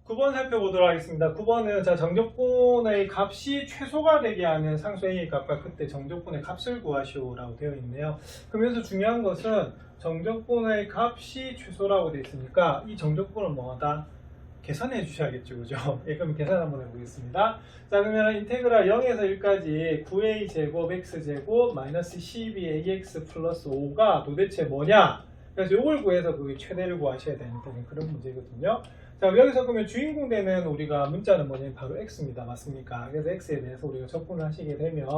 9번 살펴보도록 하겠습니다. 9번은 자 정적분의 값이 최소가 되게 하는 상수 A의 값과 그때 정적분의 값을 구하시오라고 되어 있네요. 그러면서 중요한 것은 정적분의 값이 최소라고 되어 있으니까 이 정적분을 뭐하다? 계산해 주셔야겠죠. 그죠? 예, 그럼 계산 한번 해보겠습니다. 자, 그러면 인테그랄 0에서 1까지 9a 제곱 x 제곱 마이너스 12ax 플러스 5가 도대체 뭐냐? 그래서 이걸 구해서 그 최대를 구하셔야 되는 그런 문제거든요. 자, 여기서 그러면 주인공 되는 우리가 문자는 뭐냐면 바로 x입니다. 맞습니까? 그래서 x에 대해서 우리가 적분을 하시게 되면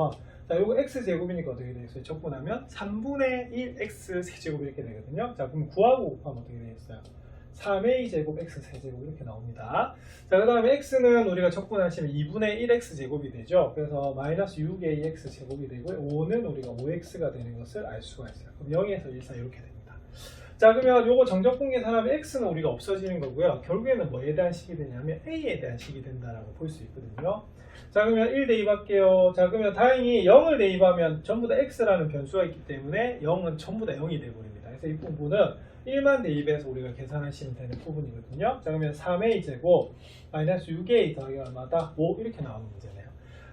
자, 요거 x 제곱이니까 어떻게 되겠어요? 적분하면 3분의 1 x 세제곱 이렇게 되거든요. 자, 그럼 9하고 곱하면 어떻게 되겠어요? 3a 제곱 x 세제곱 이렇게 나옵니다. 자, 그 다음에 x는 우리가 적분하시면 2분의 1x 제곱이 되죠. 그래서 마이너스 6ax 제곱이 되고 5는 우리가 5x가 되는 것을 알 수가 있어요. 그럼 0에서 1, 4 이렇게 됩니다. 자, 그러면 요거 정적분 계산하면 x는 우리가 없어지는 거고요. 결국에는 뭐에 대한 식이 되냐면 a에 대한 식이 된다라고 볼 수 있거든요. 자, 그러면 1 대입할게요. 자, 그러면 다행히 0을 대입하면 전부 다 x라는 변수가 있기 때문에 0은 전부 다 0이 되어버립니다. 그래서 이 부분은 1만 대입해서 우리가 계산하시면 되는 부분이거든요. 자, 그러면 3a 제곱 마이너스 6a 더하기 얼마다? 5 이렇게 나오는 문제네요.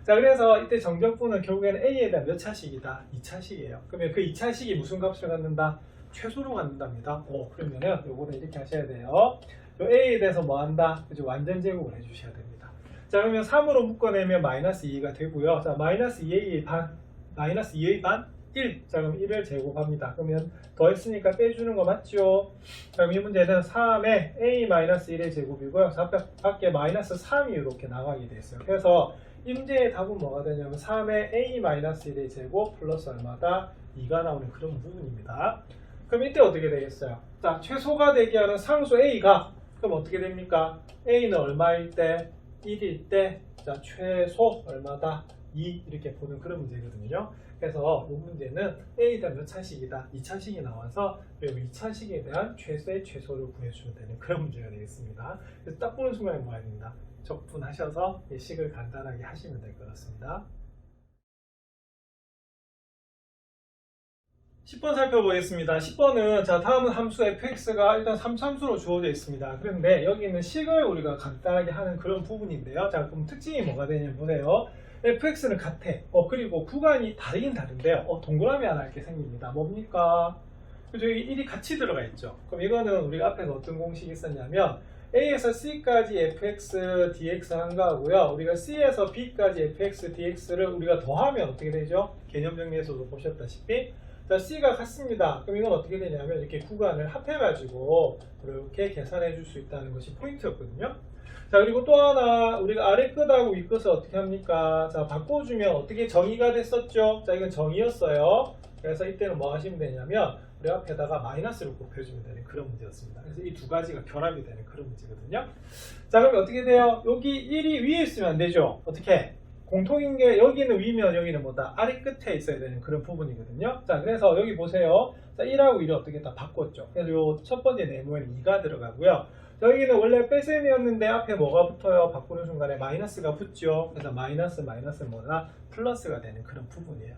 자, 그래서 이때 정적분은 결국에는 a에 대한 몇 차식이다? 2차식이에요. 그러면 그 2차식이 무슨 값을 갖는다? 최소로 갖는답니다. 그러면은 요거는 이렇게 하셔야 돼요. 요 a에 대해서 뭐 한다? 그죠? 완전 제곱을 해주셔야 됩니다. 자, 그러면 3으로 묶어내면 마이너스 2가 되고요. 자, 마이너스 2a의 반, 마이너스 2의 반? 1. 자, 그럼 1을 제곱합니다. 그러면 더했으니까 빼주는 거 맞죠? 자, 그럼 이 문제는 3에 a-1의 제곱이고요. 밖에 마이너스 3이 이렇게 나가게 됐어요. 그래서 이 문제의 답은 뭐가 되냐면 3에 a-1의 제곱 플러스 얼마다? 2가 나오는 그런 부분입니다. 그럼 이때 어떻게 되겠어요? 자, 최소가 되게 하는 상수 a가 그럼 어떻게 됩니까? a는 얼마일 때? 1일 때, 자, 최소 얼마다? 2 이렇게 보는 그런 문제거든요. 그래서 이 문제는 a에 대한 몇 차식이다? 2차식이 나와서 그리고 2차식에 대한 최소의 최소를 구해주면 되는 그런 문제가 되겠습니다. 그래서 딱 보는 순간에 뭐 해야 됩니다? 적분하셔서 식을 간단하게 하시면 될 것 같습니다. 10번 살펴보겠습니다. 10번은 자, 다음은 함수 fx가 일단 3참수로 주어져 있습니다. 그런데 여기는 식을 우리가 간단하게 하는 그런 부분인데요. 자, 그럼 특징이 뭐가 되냐면 보세요. fx는 같아. 그리고 구간이 다르긴 다른데요. 동그라미 하나 이렇게 생깁니다. 뭡니까? 그죠? 여기 1이 같이 들어가 있죠. 그럼 이거는 우리가 앞에서 어떤 공식이 있었냐면 A에서 C까지 fx dx 한 거고요. 우리가 C에서 B까지 fx dx를 우리가 더하면 어떻게 되죠? 개념 정리에서도 보셨다시피 자, C가 같습니다. 그럼 이건 어떻게 되냐면 이렇게 구간을 합해가지고 이렇게 계산해 줄 수 있다는 것이 포인트였거든요. 자, 그리고 또 하나 우리가 아래 끝하고 위 끝을 어떻게 합니까? 자, 바꿔주면 어떻게 정의가 됐었죠? 자, 이건 정의였어요. 그래서 이때는 뭐 하시면 되냐면 우리 앞에다가 마이너스를 곱해주면 되는 그런 문제였습니다. 그래서 이 두 가지가 결합이 되는 그런 문제거든요. 자, 그럼 어떻게 돼요? 여기 1이 위에 있으면 안 되죠? 어떻게? 공통인 게 여기는 위면 여기는 뭐다? 아래 끝에 있어야 되는 그런 부분이거든요. 자, 그래서 여기 보세요. 자, 1하고 1을 어떻게 다 바꿨죠? 그래서 요 첫 번째 네모에는 2가 들어가고요. 여기는 원래 뺄셈이었는데 앞에 뭐가 붙어요? 바꾸는 순간에 마이너스가 붙죠. 그래서 마이너스 뭐다? 플러스가 되는 그런 부분이에요.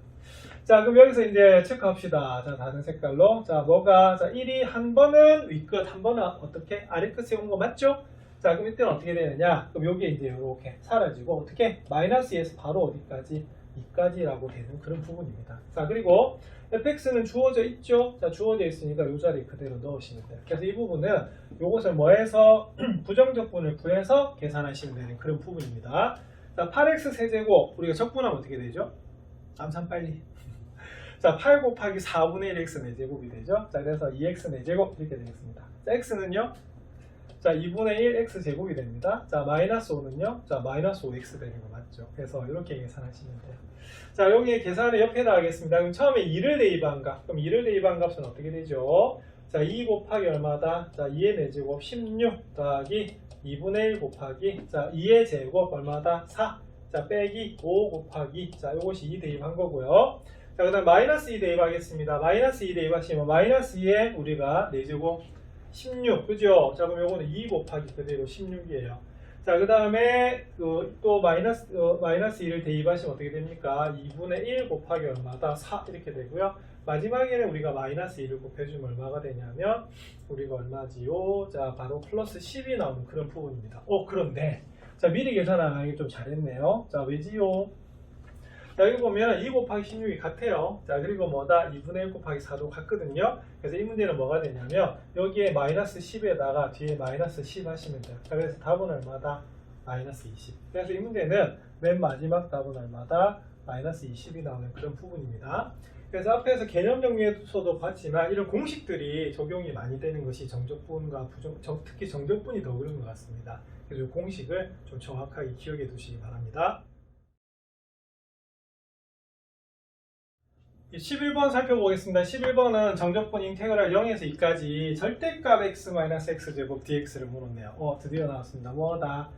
자, 그럼 여기서 이제 체크합시다. 자, 다른 색깔로. 자, 뭐가? 자, 1이 한 번은 윗끝, 한 번은 어떻게? 아래끝에 온 거 맞죠? 자, 그럼 이때는 어떻게 되느냐? 그럼 여기 이제 이렇게 사라지고 어떻게? 마이너스 2에서 바로 어디까지? 2까지라고 되는 그런 부분입니다. 자, 그리고 fx는 주어져 있죠? 자, 주어져 있으니까 이 자리에 그대로 넣으시면 돼요. 그래서 이 부분은 요것을 뭐 해서 부정적분을 구해서 계산하시면 되는 그런 부분입니다. 자, 8x 세제곱 우리가 적분하면 어떻게 되죠? 암산 빨리. 자, 8 곱하기 4분의 1x 4제곱이 되죠? 자, 그래서 2x 4제곱 이렇게 되겠습니다. 자, x는요? 자, 2분의 1 x 제곱이 됩니다. 자, 마이너스 5는요? 자, 마이너스 5x 되는 거 맞죠? 그래서 이렇게 계산하시면 돼요. 자, 여기 계산을 옆에다 하겠습니다. 그럼 처음에 2를 대입한 값. 그럼 2를 대입한 값은 어떻게 되죠? 자, 2 곱하기 얼마다? 자, 2의 4제곱 16 더하기 2분의 1 곱하기 자, 2의 제곱 얼마다? 4. 자, 빼기 5 곱하기 자, 이것이 2 대입한 거고요. 자, 그 다음 마이너스 2 대입하겠습니다. 마이너스 2 대입하시면 마이너스 2에 우리가 4제곱 16, 그죠? 자, 그럼 요거는 2 곱하기 그대로 16이에요. 자, 그 다음에 또 마이너스 1을 대입하시면 어떻게 됩니까? 2분의 1 곱하기 얼마다? 4 이렇게 되고요. 마지막에는 우리가 마이너스 1을 곱해주면 얼마가 되냐면 우리가 얼마지요? 자, 바로 플러스 10이 나오는 그런 부분입니다. 그런데 자, 미리 계산 안 하기 좀 잘했네요. 자, 왜지요? 자, 여기 보면 2 곱하기 16이 같아요. 자, 그리고 뭐다? 2분의 1 곱하기 4도 같거든요. 그래서 이 문제는 뭐가 되냐면 여기에 마이너스 10에다가 뒤에 마이너스 10 하시면 돼요. 자, 그래서 답은 얼마다? 마이너스 20. 그래서 이 문제는 맨 마지막 답은 얼마다? 마이너스 20이 나오는 그런 부분입니다. 그래서 앞에서 개념 정리에서도 봤지만 이런 공식들이 적용이 많이 되는 것이 정적분과 특히 정적분이 더 그런 것 같습니다. 그래서 이 공식을 좀 정확하게 기억해 두시기 바랍니다. 11번 살펴보겠습니다. 11번은 정적분 인테그랄 0에서 2까지 절대값 x-x제곱 dx를 물었네요. 드디어 나왔습니다. 뭐다?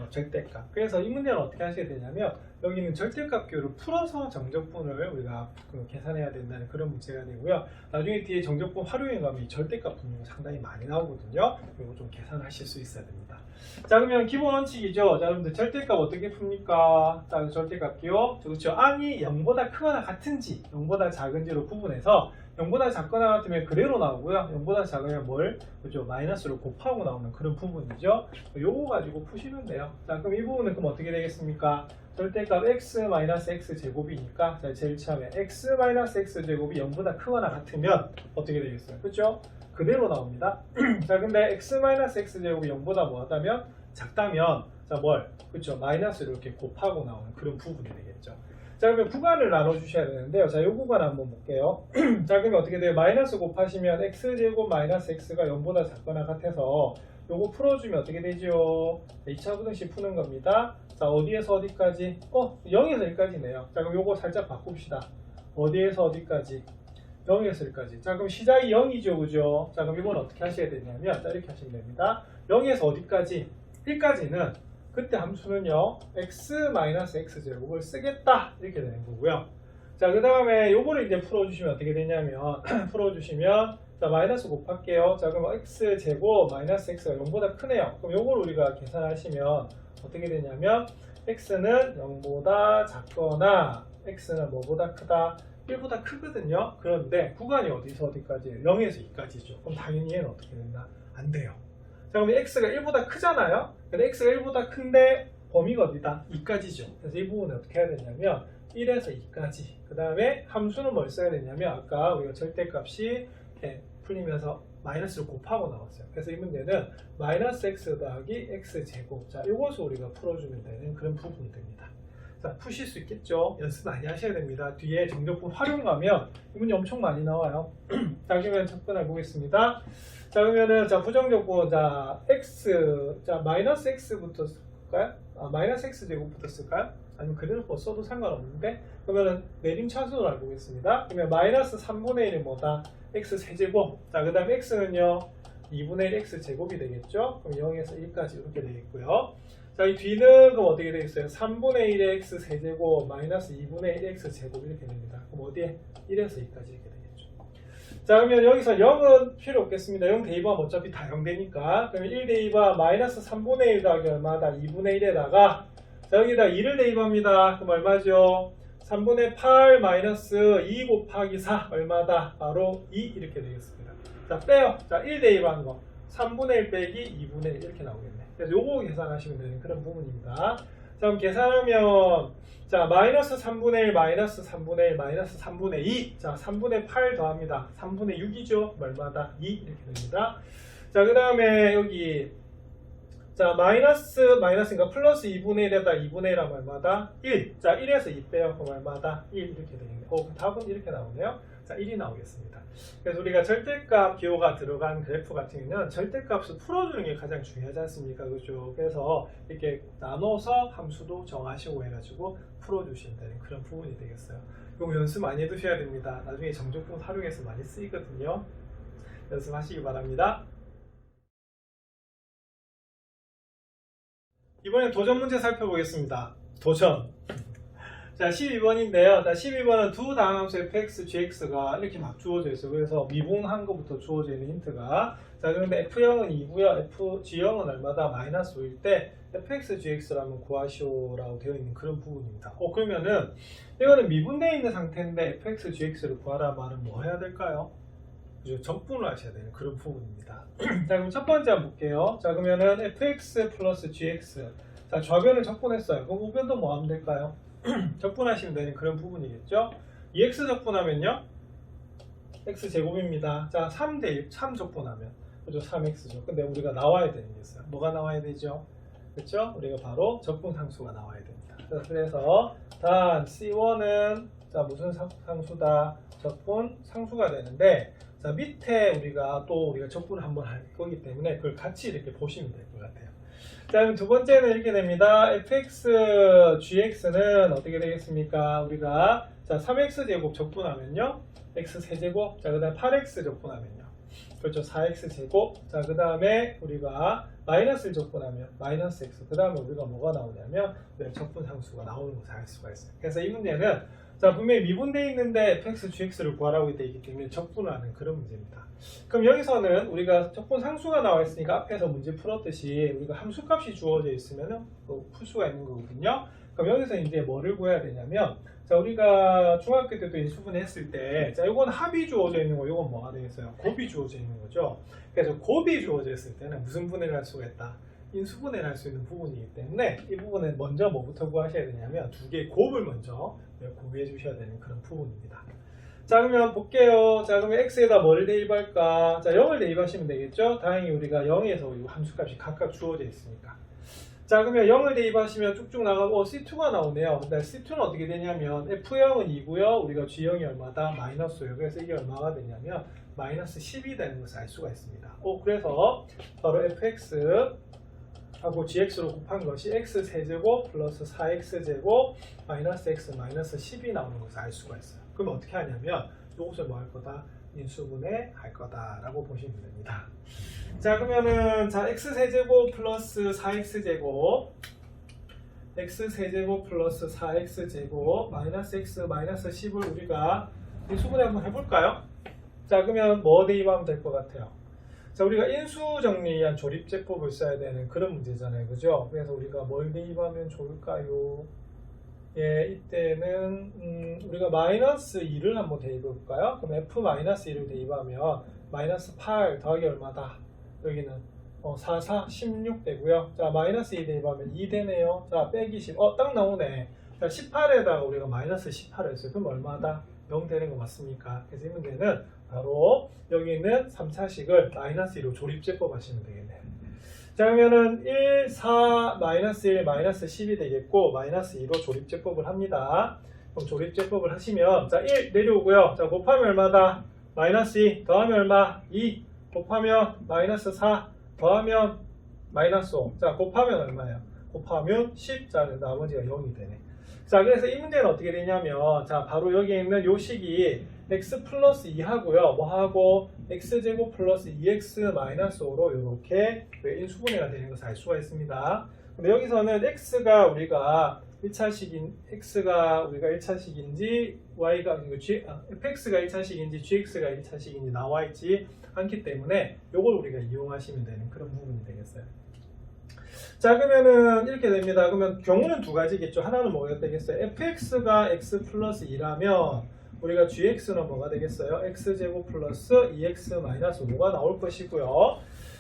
절대값. 그래서 이 문제는 어떻게 하셔야 되냐면 여기는 절대값 기호를 풀어서 정적분을 우리가 계산해야 된다는 그런 문제가 되고요. 나중에 뒤에 정적분 활용에 가면 이 절대값 분류가 상당히 많이 나오거든요. 이거 좀 계산하실 수 있어야 됩니다. 자, 그러면 기본 원칙이죠. 자, 여러분들 절대값 어떻게 풉니까? 자, 절대값 기호. 그렇죠. 안이 0보다 크거나 같은지 0보다 작은지로 구분해서 0보다 작거나 같으면 그대로 나오고요. 0보다 작으면 뭘? 그죠? 마이너스로 곱하고 나오는 그런 부분이죠. 요거 가지고 푸시면 돼요. 자, 그럼 이 부분은 그럼 어떻게 되겠습니까? 절대값 x-x 제곱이니까 자, 제일 처음에 x-x 제곱이 0보다 크거나 같으면 어떻게 되겠어요? 그죠? 그대로 나옵니다. 자, 근데 x-x 제곱이 0보다 뭐하다면? 작다면 자, 뭘? 그쵸? 마이너스를 이렇게 곱하고 나오는 그런 부분이 되겠죠. 자, 그러면 구간을 나눠주셔야 되는데요. 자, 이 구간 한번 볼게요. 자, 그러면 어떻게 돼요? 마이너스 곱하시면 x제곱 마이너스 x가 0보다 작거나 같아서 요거 풀어주면 어떻게 되죠? 2차 부등식 푸는 겁니다. 자, 어디에서 어디까지? 0에서 1까지네요. 자, 그럼 요거 살짝 바꿉시다. 어디에서 어디까지? 0에서 1까지. 자, 그럼 시작이 0이죠, 그죠? 자, 그럼 이건 어떻게 하셔야 되냐면, 자, 이렇게 하시면 됩니다. 0에서 어디까지? 1까지는 그때 함수는요, x-x제곱을 쓰겠다. 이렇게 되는 거고요. 자, 그 다음에 요거를 이제 풀어주시면 어떻게 되냐면, 풀어주시면, 자, 마이너스 곱할게요. 자, 그럼 x제곱 마이너스 x가 0보다 크네요. 그럼 요걸 우리가 계산하시면 어떻게 되냐면, x는 0보다 작거나, x는 뭐보다 크다? 1보다 크거든요. 그런데 구간이 어디서 어디까지예요? 0에서 2까지죠. 그럼 당연히 얘는 어떻게 된다? 안 돼요. 자, 그럼 x가 1보다 크잖아요. 근데 x가 1보다 큰데 범위가 어디다? 2까지죠. 그래서 이 부분을 어떻게 해야 되냐면 1에서 2까지. 그 다음에 함수는 뭘 써야 되냐면 아까 우리가 절대값이 이렇게 풀리면서 마이너스를 곱하고 나왔어요. 그래서 이 문제는 마이너스 x 더하기 x제곱. 자, 이것을 우리가 풀어주면 되는 그런 부분이 됩니다. 자, 푸실 수 있겠죠? 연습 많이 하셔야 됩니다. 뒤에 정적분 활용 가면 이 문제 엄청 많이 나와요. 자, 그러면 접근해 보겠습니다. 자, 그러면은 자, 부정적분 자, 마이너스 x부터 쓸까요? 마이너스 x 제곱부터 쓸까요? 아니면 그대로 써도 상관없는데 그러면은 내림차순으로 알고 있습니다. 그러면 마이너스 3분의 1이 뭐다? x 세제곱. 자, 그 다음에 x는요 2분의 1 x 제곱이 되겠죠? 그럼 0에서 1까지 이렇게 되겠고요. 자, 이 뒤는 그럼 어떻게 되겠어요? 3분의 1의 x 세제곱 마이너스 2분의 1 x 제곱 이렇게 됩니다. 그럼 어디에? 1에서 2까지 이렇게 되겠죠. 자, 그러면 여기서 0은 필요 없겠습니다. 0 대입하면 어차피 다 0 되니까. 그러면 1 대입하 마이너스 3분의 1 더하기 얼마다? 2분의 1에다가 자, 여기다 2를 대입합니다. 그럼 얼마죠? 3분의 8 마이너스 2 곱하기 4 얼마다? 바로 2 이렇게 되겠습니다. 자, 빼요. 자, 1 대입한 거 3분의 1 빼기 2분의 1 이렇게 나오겠네. 그래서 요거 계산하시면 되는 그런 부분입니다. 자, 그럼 계산하면 자, 마이너스 3분의 1 마이너스 3분의 1 마이너스 3분의 2 자, 3분의 8 더합니다. 3분의 6이죠. 얼마다? 2 이렇게 됩니다. 자, 그 다음에 여기 자, 마이너스니까 플러스 2분의 1에다 2분의 1하면 얼마다? 1. 자, 1에서 2 빼요. 그럼 얼마다? 1 이렇게 되겠네요. 그 답은 이렇게 나오네요. 자, 1이 나오겠습니다. 그래서 우리가 절대값 기호가 들어간 그래프 같은 경우는 절대값을 풀어주는 게 가장 중요하지 않습니까? 그죠? 그래서 이렇게 나눠서 함수도 정하시고 해가지고 풀어주시면 되는 그런 부분이 되겠어요. 이거 연습 많이 해두셔야 됩니다. 나중에 정적분 활용해서 많이 쓰이거든요. 연습하시기 바랍니다. 이번엔 도전 문제 살펴보겠습니다. 도전. 자, 12번인데요. 자, 12번은 두 다항함수 fx, gx가 이렇게 막 주어져 있어요. 그래서 미분한 것부터 주어져 있는 힌트가. 자, 그런데 f0은 2고요. g0은 얼마다? 마이너스 5일 때 fx, gx라면 구하시오라고 되어 있는 그런 부분입니다. 그러면은 이거는 미분되어 있는 상태인데 fx, gx를 구하라 말은 뭐 해야 될까요? 그죠? 적분을 하셔야 되는 그런 부분입니다. 자, 그럼 첫 번째 한번 볼게요. 자, 그러면은 fx 플러스 gx. 자, 좌변을 적분했어요. 그럼 우변도 뭐 하면 될까요? 적분하시면 되는 그런 부분이겠죠. 2x 적분하면요, x제곱입니다. 자, 3대 3 적분하면 그죠? 3x죠. 근데 우리가 나와야 되는 게 있어요. 뭐가 나와야 되죠? 그렇죠? 우리가 바로 적분상수가 나와야 됩니다. 그래서 단 C1은 자, 무슨 상수다? 적분상수가 되는데, 자, 밑에 우리가 적분을 한번 할 거기 때문에 그걸 같이 이렇게 보시면 될 것 같아요. 자, 그럼 두 번째는 이렇게 됩니다. fx, gx는 어떻게 되겠습니까? 우리가 자, 3x제곱 적분하면요, x 세제곱, 자, 그 다음에 8x 적분하면요, 그렇죠, 4x제곱, 자, 그 다음에 우리가 마이너스를 적분하면 마이너스 x, 그 다음에 우리가 뭐가 나오냐면 적분상수가 나오는 것을 알 수가 있어요. 그래서 이 문제는 자, 분명히 미분되어 있는데 fx, gx를 구하라고 되어 있기 때문에 적분을 하는 그런 문제입니다. 그럼 여기서는 우리가 적분상수가 나와 있으니까 앞에서 문제 풀었듯이 우리가 함수값이 주어져 있으면 풀 수가 있는 거거든요. 그럼 여기서 이제 뭐를 구해야 되냐면, 자, 우리가 중학교 때도 인수분 했을 때, 자, 이건 합이 주어져 있는 거, 이건 뭐가 되겠어요? 곱이 주어져 있는 거죠. 그래서 곱이 주어져 있을 때는 무슨 분해를 할 수가 있다? 인수분해를 할 수 있는 부분이기 때문에 이 부분은 먼저 뭐부터 구하셔야 되냐면 두 개의 곱을 먼저 구해 주셔야 되는 그런 부분입니다. 자, 그러면 볼게요. 자, 그러면 x에다 뭐를 대입할까? 자, 0을 대입하시면 되겠죠? 다행히 우리가 0에서 이 함수값이 각각 주어져 있으니까. 자, 그러면 0을 대입하시면 쭉쭉 나가고 C2가 나오네요. 근데 C2는 어떻게 되냐면 F0은 2고요. 우리가 G0이 얼마다? 마이너스 5요. 그래서 이게 얼마가 되냐면 마이너스 10이 되는 것을 알 수가 있습니다. 그래서 바로 fx 하고 gx로 곱한 것이 x세제곱 플러스 4x제곱 마이너스 x 마이너스 10이 나오는 것을 알 수가 있어요. 그럼 어떻게 하냐면 이것을 뭐 할 거다? 인수분해 할 거다라고 보시면 됩니다. 자, 그러면은 자, x세제곱 플러스 4x제곱 x세제곱 플러스 4x제곱 마이너스 x 마이너스 10을 우리가 인수분해 한번 해볼까요? 자, 그러면 뭐 대입하면 될 것 같아요? 자, 우리가 인수정리한 조립제법을 써야 되는 그런 문제잖아요. 그죠? 그래서 우리가 뭘 대입하면 좋을까요? 예, 이때는 우리가 마이너스 2를 한번 대입해볼까요? 그럼 f-2를 대입하면 마이너스 8 더하기 얼마다? 여기는 4, 4, 16 되고요. 자, 마이너스 2 대입하면 2 되네요. 자, 빼기 10. 딱 나오네. 자, 18에다가 우리가 마이너스 18을 했어요. 그럼 얼마다? 0 되는 거 맞습니까? 그래서 이 문제는 바로 여기 있는 3차식을 마이너스 2로 조립제법 하시면 되겠네요. 자, 그러면은 1, 4, 마이너스 1, 마이너스 10이 되겠고 마이너스 2로 조립제법을 합니다. 그럼 조립제법을 하시면 자, 1 내려오고요. 자, 곱하면 얼마다? 마이너스 2 더하면 얼마? 2 곱하면 마이너스 4 더하면 마이너스 5. 자, 곱하면 얼마예요? 곱하면 10. 자, 나머지가 0이 되네. 자, 그래서 이 문제는 어떻게 되냐면 자, 바로 여기 있는 요 식이 x 플러스 2하고요. 뭐하고 x제곱 플러스 2x 마이너스 5로 이렇게 인수분해가 되는 것을 알 수가 있습니다. 근데 여기서는 x가 우리가 1차식인지 y가 fx가 1차식인지 gx가 1차식인지 나와 있지 않기 때문에 이걸 우리가 이용하시면 되는 그런 부분이 되겠어요. 자, 그러면은 이렇게 됩니다. 그러면 경우는 두 가지겠죠. 하나는 뭐가 되겠어요? fx가 x 플러스 2라면 우리가 gx는 뭐가 되겠어요? x제곱 플러스 2x 마이너스 5가 나올 것이고요.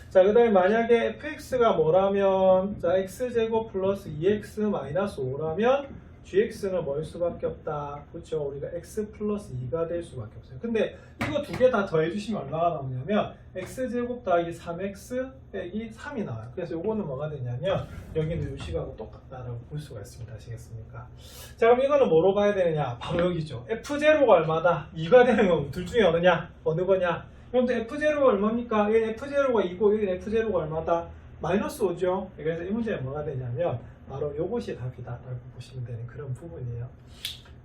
자, 그 다음에 만약에 fx가 뭐라면 자, x제곱 플러스 2x 마이너스 5라면 gx는 뭐일 수밖에 없다. 그렇죠? 우리가 x 플러스 2가 될 수밖에 없어요. 근데 이거 두 개 다 더해주시면 얼마가 나오냐면 x제곱 더하기 3x 빼기 3이 나와요. 그래서 요거는 뭐가 되냐면 여기는 요 식하고 똑같다라고 볼 수가 있습니다. 아시겠습니까? 자, 그럼 이거는 뭐로 봐야 되느냐? 바로 여기죠. f0가 얼마다? 2가 되는 건 둘 중에 어느 거냐? 그럼 또 f0가 얼마입니까? 여기 f0가 2고 여기 f0가 얼마다? 마이너스 5죠. 그래서 이 문제는 뭐가 되냐면 바로 요것이 답이다라고 보시면 되는 그런 부분이에요.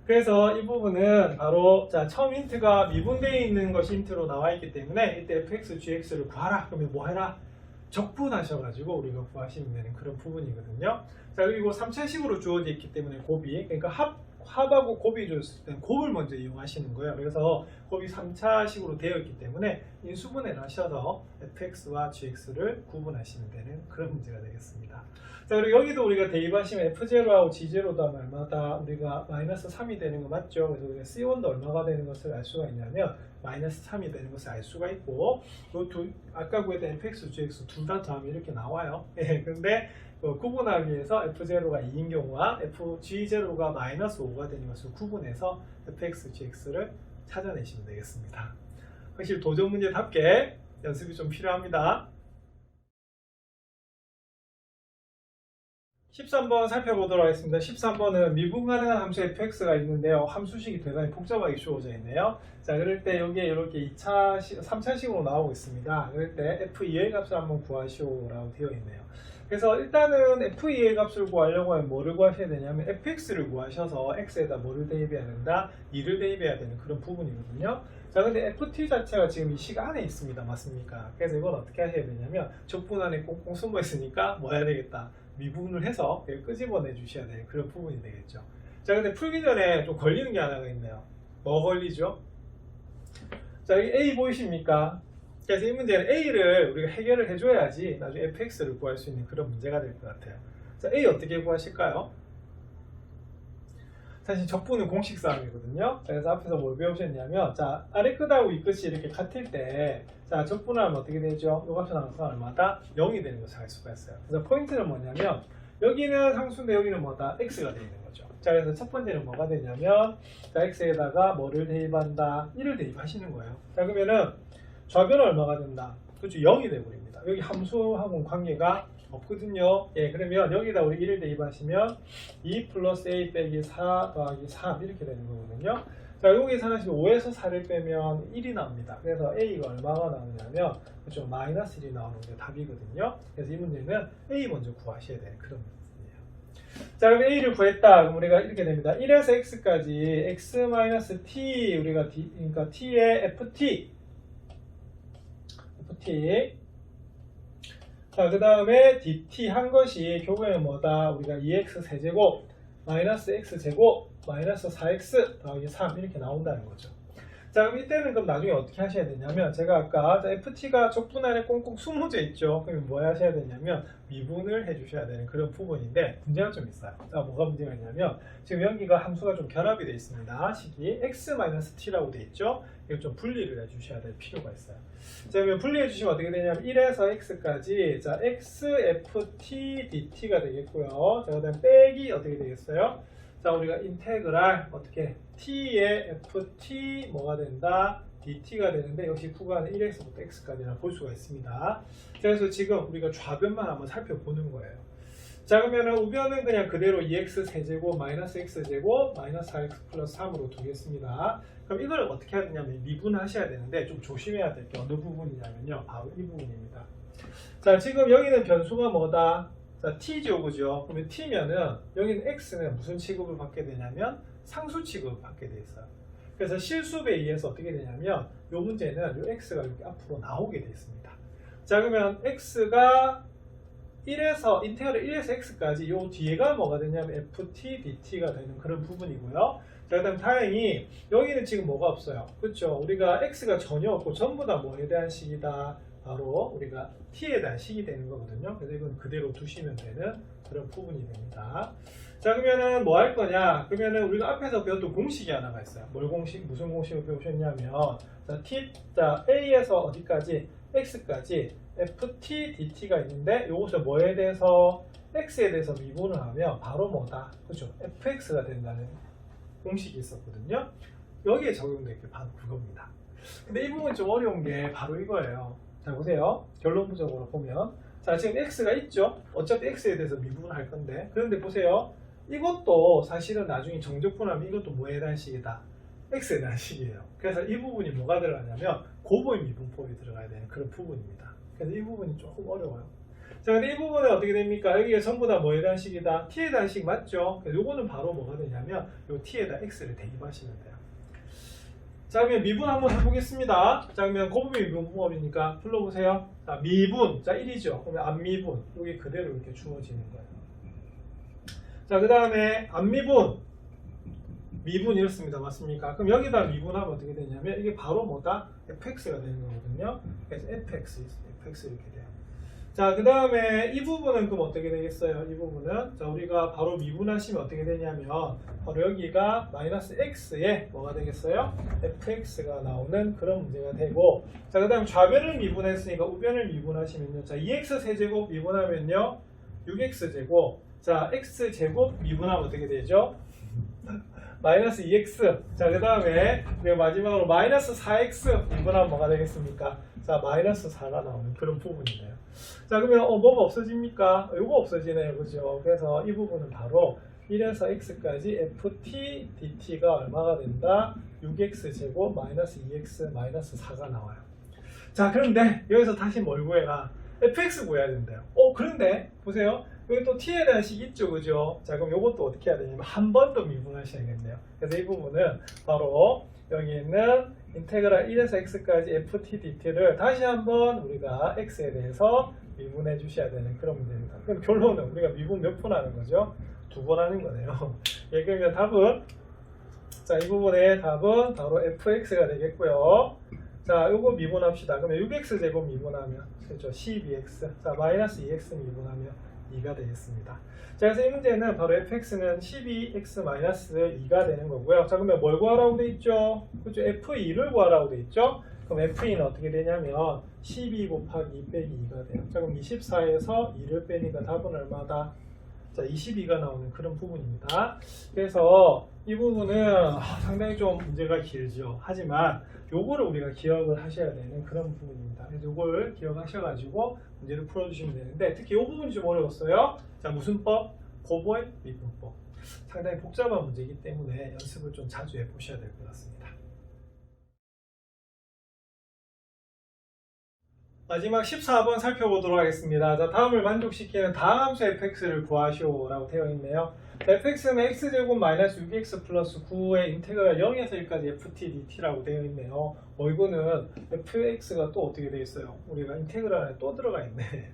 그래서 이 부분은 바로 자, 처음 힌트가 미분되어 있는 것이 힌트로 나와 있기 때문에 이때 fx, gx를 구하라. 그러면 뭐 해라? 적분하셔가지고 우리가 구하시면 되는 그런 부분이거든요. 자, 그리고 3차식으로 주어져 있기 때문에 곱이 그러니까 합하고 곱이 줬을 때는 곱을 먼저 이용하시는 거예요. 그래서 곱이 3차식으로 되어 있기 때문에 인수분해를 하셔서 fx와 gx를 구분하시면 되는 그런 문제가 되겠습니다. 자, 그리고 여기도 우리가 대입하시면 f0하고 g0도 하면 얼마다 우리가 마이너스 3이 되는 거 맞죠? 그래서 우리가 c1도 얼마가 되는 것을 알 수가 있냐면 마이너스 3이 되는 것을 알 수가 있고, 아까 구했던 fx, gx 둘 다 더하면 이렇게 나와요. 예, 근데 구분하기 위해서 f0가 2인 경우와 g0가 마이너스 5가 되는 것을 구분해서 fx, gx를 찾아내시면 되겠습니다. 확실히 도전 문제답게 연습이 좀 필요합니다. 13번 살펴보도록 하겠습니다. 13번은 미분 가능한 함수 fx가 있는데요. 함수식이 대단히 복잡하게 주어져 있네요. 자, 그럴 때 여기에 이렇게 3차식으로 나오고 있습니다. 그럴 때 f2의 값을 한번 구하시오라고 되어 있네요. 그래서 일단은 f2의 값을 구하려고 하면 뭐를 구하셔야 되냐면 fx를 구하셔서 x에다 뭐를 대입해야 된다? 2를 대입해야 되는 그런 부분이거든요. 자, 근데 ft 자체가 지금 이 식 안에 있습니다. 맞습니까? 그래서 이건 어떻게 하셔야 되냐면 적분 안에 꽁꽁 숨어 있으니까 뭐 해야 되겠다? 미분을 해서 끄집어내 주셔야 되는 그런 부분이 되겠죠. 자, 근데 풀기 전에 좀 걸리는 게 하나가 있네요. 뭐 걸리죠? 자, 여기 A 보이십니까? 그래서 이 문제는 A를 우리가 해결을 해줘야지 나중에 fx를 구할 수 있는 그런 문제가 될 것 같아요. 자, A 어떻게 구하실까요? 사실 적분은 공식 싸움이거든요. 그래서 앞에서 뭘 배우셨냐면, 자, 아래 끝하고 위 끝이 이렇게 같을 때, 자, 적분을 하면 어떻게 되죠? 요 값은 항상 얼마다? 0이 되는 것을 알 수가 있어요. 그래서 포인트는 뭐냐면, 여기는 상수인데 여기는 뭐다? x가 되는 거죠. 자, 그래서 첫 번째는 뭐가 되냐면, 자, x에다가 뭐를 대입한다? 1을 대입하시는 거예요. 자, 그러면은 좌변은 얼마가 된다? 그렇죠? 0이 되어버립니다. 여기 함수하고는 관계가 없거든요. 예, 그러면 여기다 우리 1을 대입하시면 2 플러스 a 빼기 4 더하기 3 이렇게 되는 거거든요. 자, 여기 계산하시면 5에서 4를 빼면 1이 나옵니다. 그래서 a가 얼마가 나오냐면 그렇죠? 마이너스 1이 나오는 게 답이거든요. 그래서 이 문제는 a 먼저 구하셔야 되는 그런 문제예요. 자, 그럼 a를 구했다. 그럼 우리가 이렇게 됩니다. 1에서 x까지 x-t 우리가 그러니까 t의 ft 자, 그 다음에 dt 한 것이 결국에는 뭐다? 우리가 2x 세제곱 마이너스 x제곱 마이너스 4x 더하기 3 이렇게 나온다는 거죠. 자, 그럼 이때는 그럼 나중에 어떻게 하셔야 되냐면, 제가 아까 ft가 적분 안에 꽁꽁 숨어져 있죠. 그러면 뭐 하셔야 되냐면 미분을 해주셔야 되는 그런 부분인데 문제가 좀 있어요. 자, 뭐가 문제가 있냐면 지금 여기가 함수가 좀 결합이 되어 있습니다. 식이 x-t라고 되어 있죠. 이거 좀 분리를 해주셔야 될 필요가 있어요. 자, 그러면 분리해 주시면 어떻게 되냐면 1에서 x까지 자 xft dt가 되겠고요. 자, 그 다음 빼기 어떻게 되겠어요? 자, 우리가 인테그랄 어떻게 t의 ft 뭐가 된다? dt가 되는데 역시 구간은 1x부터 x까지나 볼 수가 있습니다. 그래서 지금 우리가 좌변만 한번 살펴보는 거예요. 자, 그러면은 우변은 그냥 그대로 2x 세제곱 마이너스 x제곱 마이너스 4x 플러스 3으로 두겠습니다. 그럼 이걸 어떻게 해야 되냐면 미분하셔야 되는데 좀 조심해야 될 게 어느 부분이냐면요. 바로 이 부분입니다. 자, 지금 여기는 변수가 뭐다? 자, t죠, 그죠? 그러면 t면은 여기는 x는 무슨 취급을 받게 되냐면 상수 취급을 받게 돼 있어요. 그래서 실수에 의해서 어떻게 되냐면 이 문제는 이 x가 이렇게 앞으로 나오게 돼 있습니다. 자, 그러면 x가 1에서 인테그랄 1에서 x까지 이 뒤에가 뭐가 되냐면 ft dt가 되는 그런 부분이고요. 자, 그 다음 다행히 여기는 지금 뭐가 없어요. 그렇죠? 우리가 x가 전혀 없고 전부 다 뭐에 대한 식이다? 바로 우리가 t에 대한 식이 되는 거거든요. 그래서 이건 그대로 두시면 되는 그런 부분이 됩니다. 자, 그러면은 뭐 할 거냐? 그러면은 우리가 앞에서 배웠던 공식이 하나가 있어요. 뭘 공식? 무슨 공식을 배우셨냐면 자, a에서 어디까지? x까지 ft dt가 있는데 이것을 뭐에 대해서 x에 대해서 미분을 하면 바로 뭐다? 그렇죠? fx가 된다는 공식이 있었거든요. 여기에 적용될 게 바로 그겁니다. 근데 이 부분이 좀 어려운 게 바로 이거예요. 자, 보세요. 결론부적으로 보면 자, 지금 x가 있죠? 어차피 x에 대해서 미분을 할 건데, 그런데 보세요. 이것도 사실은 나중에 정적분하면 이것도 뭐에 대한 식이다? x에 대한 식이에요. 그래서 이 부분이 뭐가 들어가냐면 곱의 미분법이 들어가야 되는 그런 부분입니다. 그래서 이 부분이 조금 어려워요. 자, 근데 이 부분은 어떻게 됩니까? 여기가 전부 다 뭐에 대한 식이다? t에 대한 식 맞죠? 그래서 요거는 바로 뭐가 되냐면 요 t에다 x를 대입하시면 돼요. 자, 그러면 미분 한번 해보겠습니다. 자, 그러면 곱의 미분법이니까 불러보세요. 자, 미분. 자, 1이죠. 그러면 안미분. 여기 그대로 이렇게 주어지는 거예요. 자, 그 다음에 안미분. 미분 이렇습니다. 맞습니까? 그럼 여기다 미분하면 어떻게 되냐면 이게 바로 뭐다? fx가 되는 거거든요. 그래서 fx 이렇게 돼요. 자, 그 다음에 이 부분은 그럼 어떻게 되겠어요? 이 부분은 자, 우리가 바로 미분하시면 어떻게 되냐면 바로 여기가 마이너스 x에 뭐가 되겠어요? fx가 나오는 그런 문제가 되고, 자, 그 다음 좌변을 미분했으니까 우변을 미분하시면요, 자, 2x 세제곱 미분하면요 6x제곱, 자, x제곱 미분하면 어떻게 되죠? 마이너스 2x. 자, 그 다음에 마지막으로 마이너스 4x 미분하면 뭐가 되겠습니까? 자, 마이너스 4가 나오는 그런 부분이네요. 자, 그러면 뭐가 없어집니까? 이거 없어지네요. 그죠? 그래서 이 부분은 바로 1에서 x까지 ft dt가 얼마가 된다? 6x제곱 마이너스 2x 마이너스 4가 나와요. 자, 그런데 여기서 다시 뭘 구해라? fx 구해야 된대요. 그런데 보세요. 여기 또 t에 대한 식 있죠, 그죠? 자, 그럼 이것도 어떻게 해야 되냐면 한 번 더 미분하셔야겠네요. 그래서 이 부분은 바로 여기 있는 인테그랄 1에서 x까지 ft dt를 다시 한번 우리가 x에 대해서 미분해 주셔야 되는 그런 문제입니다. 그럼 결론은 우리가 미분 몇 번 하는 거죠? 2번 하는 거네요. 예, 그러면 답은, 자, 이 부분의 답은 바로 fx가 되겠고요. 자, 요거 미분합시다. 그러면 6x제곱 미분하면, 그렇죠? 12x. 자, 마이너스 2x 미분하면 2가 되겠습니다. 자, 그래서 이 문제는 바로 fx는 12x 마이너스 2가 되는 거고요. 자, 그러면 뭘 구하라고 돼 있죠? 그렇죠? f2를 구하라고 돼 있죠? 그럼 f2는 어떻게 되냐면 12 곱하기 2 빼기 2가 돼요. 자, 그럼 24에서 2를 빼니까 답은 얼마다? 자, 22가 나오는 그런 부분입니다. 그래서 이 부분은 상당히 좀 문제가 길죠. 하지만 요거를 우리가 기억을 하셔야 되는 그런 부분입니다. 그래서 요걸 기억하셔가지고 문제를 풀어주시면 되는데, 특히 이 부분이 좀 어려웠어요. 자, 무슨 법? 고보의 미분법. 상당히 복잡한 문제이기 때문에 연습을 좀 자주 해보셔야 될 것 같습니다. 마지막 14번 살펴보도록 하겠습니다. 자, 다음을 만족시키는 다음 함수 fx를 구하시오라고 되어 있네요. fx는 x제곱 마이너스 6x 플러스 9의 인테그랄 0에서 1까지 ft dt라고 되어 있네요. 이거는 fx가 또 어떻게 되어 있어요? 우리가 인테그랄에 또 들어가 있네.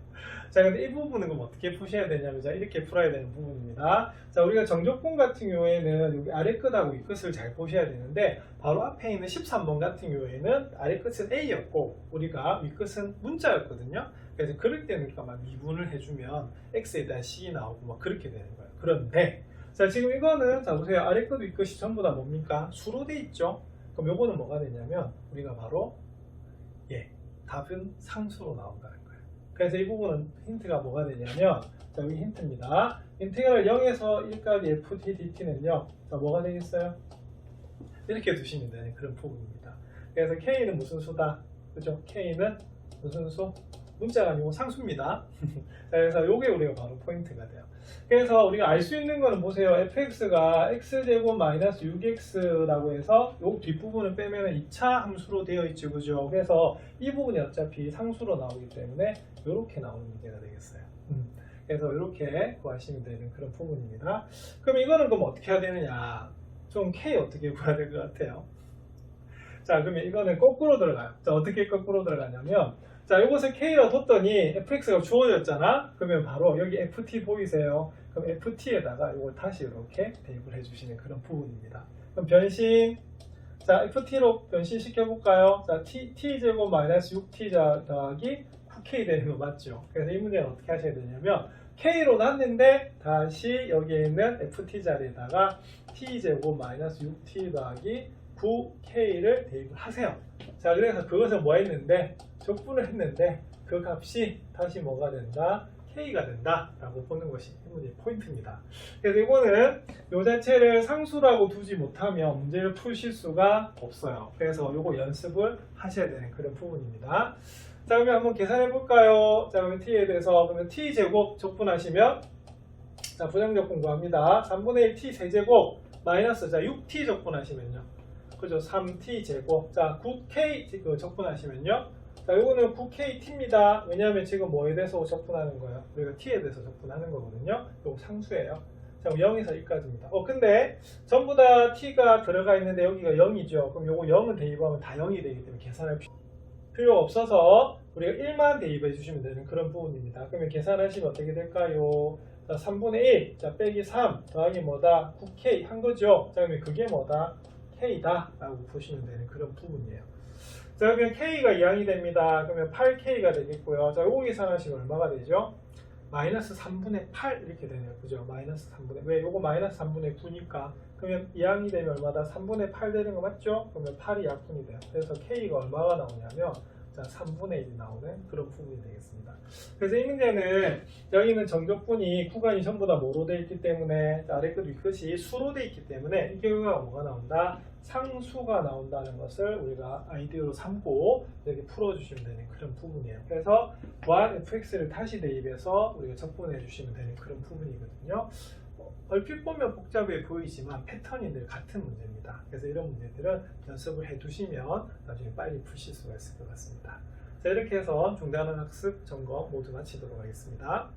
자, 근데 이 부분은 그럼 어떻게 푸셔야 되냐면, 자, 이렇게 풀어야 되는 부분입니다. 자, 우리가 정적분 같은 경우에는 여기 아래 끝하고 위 끝을 잘 보셔야 되는데, 바로 앞에 있는 13번 같은 경우에는 아래 끝은 a였고 우리가 위 끝은 문자였거든요. 그래서 그럴 때는 막 미분을 해주면 x에 대한 식이 나오고 막 그렇게 되는 거예요. 그런데 자, 지금 이거는 자 보세요. 아래 끝 위 끝이 전부 다 뭡니까? 수로 돼 있죠. 그럼 요거는 뭐가 되냐면 우리가 바로 답은 상수로 나온다는 거예요. 그래서 이 부분은 힌트가 뭐가 되냐면, 자, 여기 힌트입니다. 인테그랄 0에서 1까지 ft dt는요, 자, 뭐가 되겠어요? 이렇게 두시면 되는 그런 부분입니다. 그래서 k는 무슨 수다? 그죠? k는 무슨 수? 문자가 아니고 상수입니다. 그래서 요게 우리가 바로 포인트가 돼요. 그래서 우리가 알 수 있는 거는 보세요. fx가 x제곱 마이너스 6x라고 해서 요 뒷부분을 빼면 2차 함수로 되어 있죠. 그죠? 그래서 이 부분이 어차피 상수로 나오기 때문에 이렇게 나오는 문제가 되겠어요. 그래서 이렇게 구하시면 되는 그런 부분입니다. 그럼 이거는 그럼 어떻게 해야 되느냐? 좀 k 어떻게 구해야 될 것 같아요? 자, 그러면 이거는 거꾸로 들어가요. 자, 어떻게 거꾸로 들어가냐면, 자, 이것을 k로 뒀더니 fx가 주어졌잖아? 그러면 바로 여기 ft 보이세요? 그럼 ft에다가 이걸 다시 이렇게 대입을 해주시는 그런 부분입니다. 그럼 변신, 자, ft로 변신시켜볼까요? 자, t제곱 마이너스 6t 더하기 9k 되는 거 맞죠? 그래서 이 문제는 어떻게 하셔야 되냐면, k로 놨는데 다시 여기에 있는 ft 자리에다가 t제곱 마이너스 6t 더하기 9k를 대입을 하세요. 자, 그래서 그것을 뭐 했는데, 적분을 했는데 그 값이 다시 뭐가 된다? k가 된다 라고 보는 것이 이 문제의 포인트입니다. 그래서 이거는 이 자체를 상수라고 두지 못하면 문제를 푸실 수가 없어요. 그래서 이거 연습을 하셔야 되는 그런 부분입니다. 자, 그러면 한번 계산해 볼까요? 자, 그러면 t에 대해서 그러면 t제곱 적분하시면, 자, 부정적분 구합니다. 3분의 1 t 세제곱 마이너스, 자, 6t 적분하시면요, 그죠? 3t 제곱. 자, 9k 적분하시면요, 자, 이거는 9kt입니다. 왜냐하면 지금 뭐에 대해서 적분하는 거예요? 우리가 t에 대해서 적분하는 거거든요. 이거 상수예요. 자, 0에서 1까지입니다. 근데 전부 다 t가 들어가 있는데 여기가 0이죠. 그럼 요거 0을 대입하면 다 0이 되기 때문에 계산할 필요가 없어서 우리가 1만 대입해 주시면 되는 그런 부분입니다. 그러면 계산하시면 어떻게 될까요? 자, 3분의 1, 자, 빼기 3, 더하기 뭐다? 9K 한 거죠. 자, 그러면 그게 뭐다? K다. 라고 보시면 되는 그런 부분이에요. 자, 그러면 K가 이항이 됩니다. 그러면 8K가 되겠고요. 자, 요거 계산하시면 얼마가 되죠? 마이너스 3분의 8 이렇게 되네요. 그죠? 마이너스 3분의, 왜? 요거 마이너스 3분의 9니까. 그러면 이항이 되면 얼마다? 3분의 8 되는 거 맞죠? 그러면 8이 약분이 돼요. 그래서 K가 얼마가 나오냐면, 자, 3분의 1이 나오는 그런 부분이 되겠습니다. 그래서 이 문제는 여기는 정적분이 구간이 전부 다 뭐로 되어 있기 때문에, 아래 것도 이것이 수로 되어 있기 때문에 이 결과가 뭐가 나온다? 상수가 나온다는 것을 우리가 아이디어로 삼고 이렇게 풀어주시면 되는 그런 부분이에요. 그래서 y fx를 다시 대입해서 우리가 적분해 주시면 되는 그런 부분이거든요. 얼핏 보면 복잡해 보이지만 패턴이 늘 같은 문제입니다. 그래서 이런 문제들은 연습을 해두시면 나중에 빨리 푸실 수가 있을 것 같습니다. 자, 이렇게 해서 중단원 학습 점검 모두 마치도록 하겠습니다.